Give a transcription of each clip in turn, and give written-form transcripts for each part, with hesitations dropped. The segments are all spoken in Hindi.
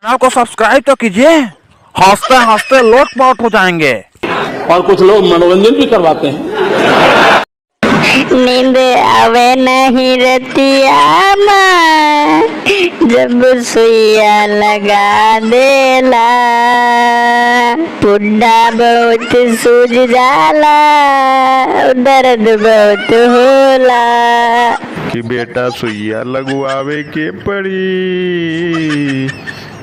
चैनल को सब्सक्राइब तो कीजिए, हंसते हंसते लोटपोट हो जाएंगे। और कुछ लोग मनोरंजन भी करवाते हैं। नींद आवे नहीं रतिया में, जब सुइया लगा देला, पुड्डा बहुत सूझ जाला, दर्द बहुत होला। कि बेटा सुइया लगवावे के पड़ी,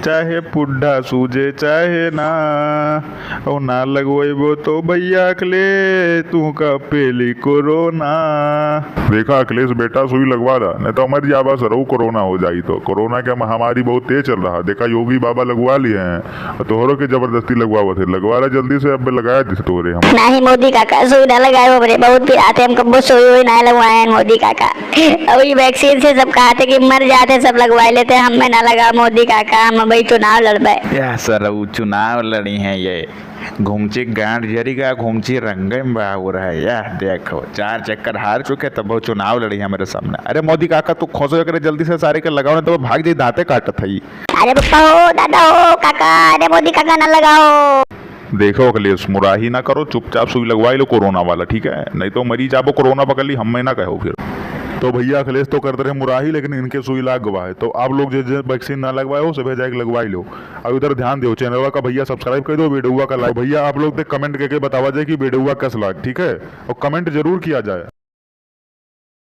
चाहे पुड्ढा सूझे चाहे ना, और ना लगवेबो तो भैया अखिलेश तू का पेली कोरोना। देखा अखिलेश बेटा सुई लगवा रहा, नहीं तो मर जाबा सरऊ कोरोना हो जाई। तो कोरोना के महामारी बहुत तेज चल रहा। देखा योगी बाबा लगवा लिए हैं, तोहरों के जबरदस्ती लगवा थे, लगवा रहा जल्दी से, अब लगाया जिस तोरे हम नहीं मोदी काका सुई ना लगाए बड़े, बहुत फिर आते हम कब सुई हुई नहीं लगवाए हैं मोदी काका। अभी वैक्सीन से सब कहते कि मर जाते सब लगवाए लेते, हमें ना लगा मोदी काका, हम भाई चुनाव लड़बे। या सर चुनाव लड़ी है ये घूमची गांड जरी का घूमची रंगे में बहा हो रहा है। यह देखो 4 चक्कर हार चुके तब वो चुनाव लड़ी है मेरे सामने। अरे मोदी काका तू खोसो करे जल्दी से सारे के लगाओ ना तो भाग जाए, दांते काटत है। अरे पप्पा हो दादा हो काका, अरे मोदी काका ना लगाओ। देखो अखिलेश मुराही ना करो, चुपचाप सुई लगवाई लो कोरोना वाला, ठीक है? नहीं तो मरी जाबो कोरोना पकड़ ली, हमें ना कहो फिर। तो भैया अखिलेश तो करते रहे मुराही, लेकिन इनके सुई लाग गवा है। तो आप लोग जो वैक्सीन ना लगवाए हो सभी जाके लगवाई लो। अब इधर ध्यान दो, चैनल का भैया सब्सक्राइब कर दो, वीडियो का लाइक। भैया आप लोग कमेंट करके बतावा जाए कि वीडियो कैसा लगा, ठीक है? और कमेंट जरूर किया जाए।